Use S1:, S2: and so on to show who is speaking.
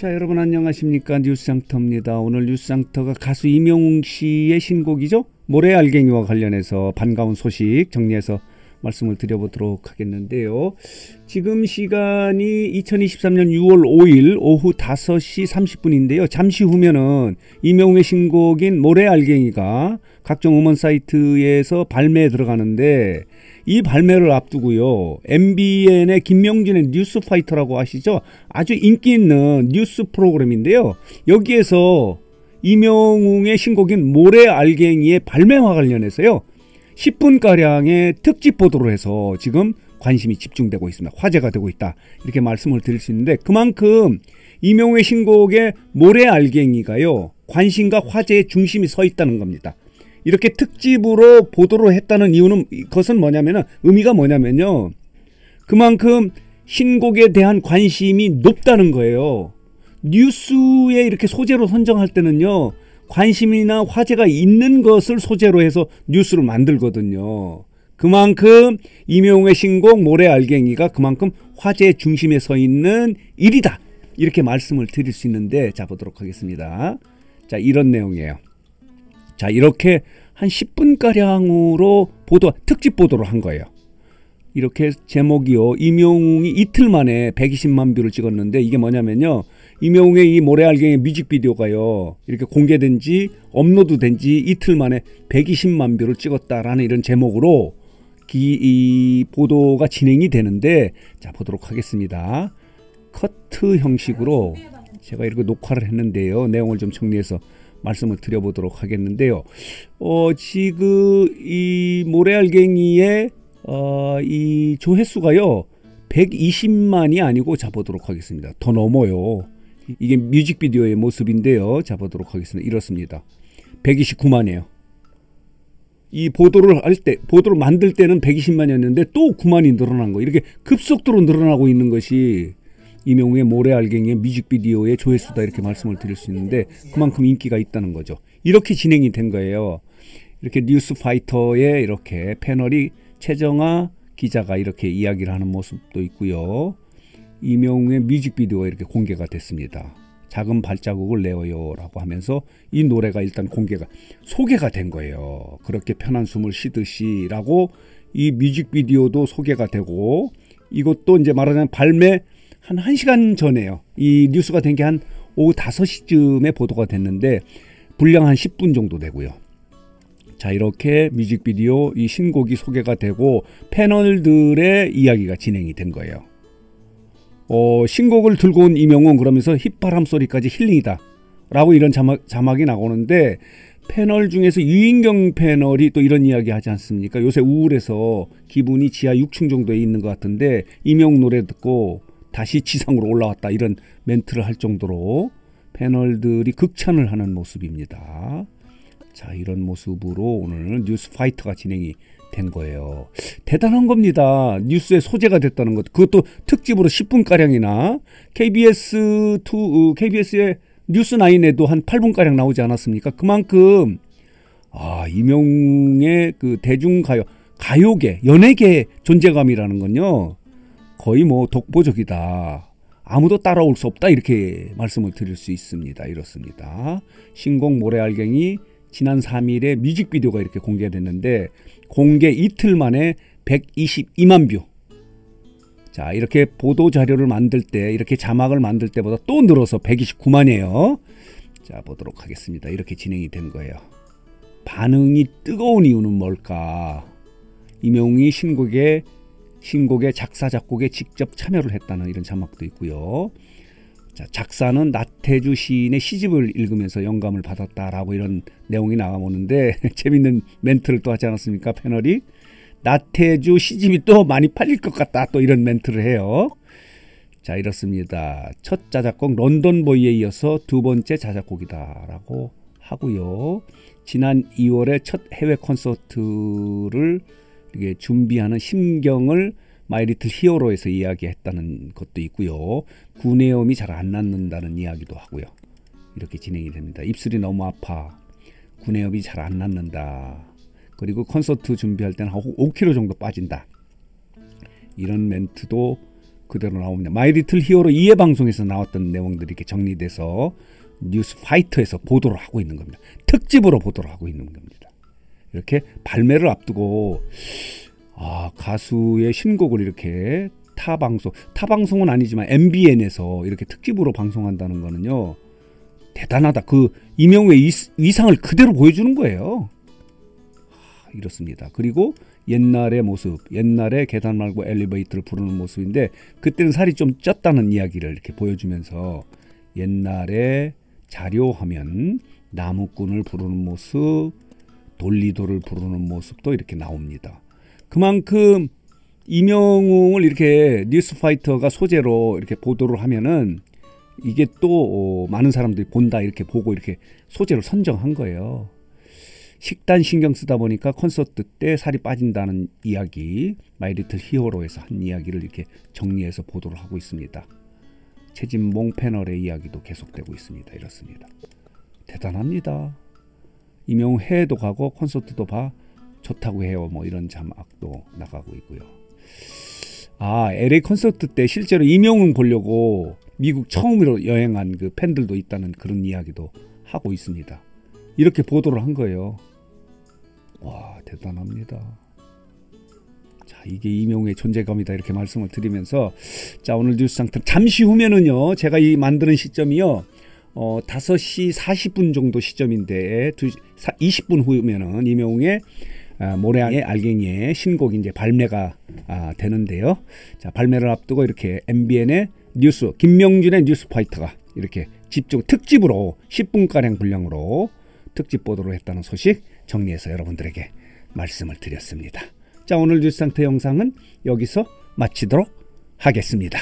S1: 자, 여러분 안녕하십니까? 뉴스상터입니다. 오늘 뉴스상터가 가수 이명웅 씨의 신곡이죠? 모래알갱이와 관련해서 반가운 소식 정리해서 말씀을 드려보도록 하겠는데요. 지금 시간이 2023년 6월 5일 오후 5시 30분인데요. 잠시 후면은 이명웅의 신곡인 모래알갱이가 각종 음원 사이트에서 발매에 들어가는데, 이 발매를 앞두고요, MBN의 김명진의 뉴스파이터라고 아시죠? 아주 인기 있는 뉴스 프로그램인데요. 여기에서 이명웅의 신곡인 모래알갱이의 발매와 관련해서요 10분가량의 특집 보도를 해서 지금 관심이 집중되고 있습니다. 화제가 되고 있다, 이렇게 말씀을 드릴 수 있는데, 그만큼 이명웅의 신곡의 모래알갱이가요 관심과 화제의 중심이 서 있다는 겁니다. 이렇게 특집으로 보도를 했다는 이유는, 그것은 뭐냐면은, 의미가 뭐냐면요, 그만큼 신곡에 대한 관심이 높다는 거예요. 뉴스에 이렇게 소재로 선정할 때는요, 관심이나 화제가 있는 것을 소재로 해서 뉴스를 만들거든요. 그만큼 이명웅의 신곡 모래알갱이가 그만큼 화제의 중심에 서 있는 일이다, 이렇게 말씀을 드릴 수 있는데, 자, 보도록 하겠습니다. 자, 이런 내용이에요. 자, 이렇게 한 10분가량으로 특집 보도를 한 거예요. 이렇게 제목이요, 이명웅이 이틀 만에 120만 뷰를 찍었는데, 이게 뭐냐면요, 이명웅의 이 모래알갱이 뮤직비디오가요 이렇게 공개된 지, 업로드된 지 이틀 만에 120만 뷰를 찍었다라는 이런 제목으로 이 보도가 진행이 되는데, 자, 보도록 하겠습니다. 커트 형식으로 제가 이렇게 녹화를 했는데요, 내용을 좀 정리해서 말씀을 드려보도록 하겠는데요. 지금 이 모래알갱이의 이 조회수가요 120만이 아니고, 자, 보도록 하겠습니다. 더 넘어요. 이게 뮤직비디오의 모습인데요. 자, 보도록 하겠습니다. 이렇습니다. 129만이에요. 이 보도를 만들 때는 120만이었는데 또 9만이 늘어난 거, 이렇게 급속도로 늘어나고 있는 것이 이명웅의 모래알갱이의 뮤직비디오의 조회수다, 이렇게 말씀을 드릴 수 있는데, 그만큼 인기가 있다는 거죠. 이렇게 진행이 된 거예요. 이렇게 뉴스파이터에 이렇게 패널이 최정아 기자가 이렇게 이야기를 하는 모습도 있고요. 이명웅의 뮤직비디오가 이렇게 공개가 됐습니다. 작은 발자국을 내어요 라고 하면서 이 노래가 일단 소개가 된 거예요. 그렇게 편한 숨을 쉬듯이 라고 이 뮤직비디오도 소개가 되고, 이것도 이제 말하자면 발매 한 1시간 전에요. 이 뉴스가 된 게 한 오후 5시쯤에 보도가 됐는데, 분량 한 10분 정도 되고요. 자, 이렇게 뮤직비디오 이 신곡이 소개가 되고 패널들의 이야기가 진행이 된 거예요. 신곡을 들고 온 이명웅, 그러면서 휘바람 소리까지 힐링이다 라고 이런 자막이 나오는데, 패널 중에서 유인경 패널이 또 이런 이야기 하지 않습니까? 요새 우울해서 기분이 지하 6층 정도에 있는 것 같은데 이명웅 노래 듣고 다시 지상으로 올라왔다, 이런 멘트를 할 정도로 패널들이 극찬을 하는 모습입니다. 자, 이런 모습으로 오늘 뉴스파이터가 진행이 된 거예요. 대단한 겁니다. 뉴스에 소재가 됐다는 것. 그것도 특집으로 10분가량이나 KBS의 뉴스9에도 한 8분가량 나오지 않았습니까? 그만큼 이명웅의 그 대중가요, 가요계, 연예계 존재감이라는 건요 거의 뭐 독보적이다, 아무도 따라올 수 없다, 이렇게 말씀을 드릴 수 있습니다. 이렇습니다. 신곡 모래알갱이 지난 3일에 뮤직비디오가 이렇게 공개됐는데, 공개 이틀 만에 122만 뷰. 자, 이렇게 보도자료를 만들 때, 이렇게 자막을 만들 때보다 또 늘어서 129만이에요. 자, 보도록 하겠습니다. 이렇게 진행이 된 거예요. 반응이 뜨거운 이유는 뭘까? 이명웅이 신곡의 작사 작곡에 직접 참여를 했다는 이런 자막도 있고요. 자, 작사는 나태주 시인의 시집을 읽으면서 영감을 받았다라고 이런 내용이 나오는데 재밌는 멘트를 또 하지 않았습니까? 패널이 나태주 시집이 또 많이 팔릴 것 같다, 또 이런 멘트를 해요. 자, 이렇습니다. 첫 자작곡 런던보이에 이어서 두 번째 자작곡이다라고 하고요. 지난 2월에 첫 해외 콘서트를 이게 준비하는 심경을 마이리틀 히어로에서 이야기했다는 것도 있고요. 구내염이 잘 안 낫는다는 이야기도 하고요. 이렇게 진행이 됩니다. 입술이 너무 아파, 구내염이 잘 안 낫는다, 그리고 콘서트 준비할 때는 5kg 정도 빠진다, 이런 멘트도 그대로 나옵니다. 마이리틀 히어로 2회 방송에서 나왔던 내용들이 이렇게 정리돼서 뉴스 파이터에서 보도를 하고 있는 겁니다. 특집으로 보도를 하고 있는 겁니다. 이렇게 발매를 앞두고 가수의 신곡을 이렇게 타 방송은 아니지만 MBN에서 이렇게 특집으로 방송한다는 거는요, 대단하다. 그 이명우의 위상을 그대로 보여주는 거예요. 이렇습니다. 그리고 옛날의 모습, 옛날에 계단 말고 엘리베이터를 부르는 모습인데 그때는 살이 좀 쪘다는 이야기를 이렇게 보여주면서 옛날에 자료화면 나무꾼을 부르는 모습, 돌리도를 부르는 모습도 이렇게 나옵니다. 그만큼 이명웅을 이렇게 뉴스파이터가 소재로 이렇게 보도를 하면은 이게 또 많은 사람들이 본다 이렇게 보고 이렇게 소재를 선정한 거예요. 식단 신경 쓰다 보니까 콘서트 때 살이 빠진다는 이야기, 마이리틀 히어로에서 한 이야기를 이렇게 정리해서 보도를 하고 있습니다. 최진봉 패널의 이야기도 계속되고 있습니다. 이렇습니다. 대단합니다. 이명웅 해외도 가고 콘서트도 좋다고 해요. 뭐 이런 자막도 나가고 있고요. LA 콘서트 때 실제로 이명웅 보려고 미국 처음으로 여행한 그 팬들도 있다는 그런 이야기도 하고 있습니다. 이렇게 보도를 한 거예요. 와, 대단합니다. 자, 이게 이명웅의 존재감이다 이렇게 말씀을 드리면서, 자, 오늘 뉴스상태 잠시 후면은요, 제가 이 만드는 시점이요 5시 40분 정도 시점인데 20분 후면은 이명웅의 모래의 알갱이의 신곡이 이제 발매가 되는데요. 자, 발매를 앞두고 이렇게 MBN의 뉴스, 김명준의 뉴스파이터가 이렇게 특집으로 10분가량 분량으로 특집 보도를 했다는 소식 정리해서 여러분들에게 말씀을 드렸습니다. 자, 오늘 뉴스 상태 영상은 여기서 마치도록 하겠습니다.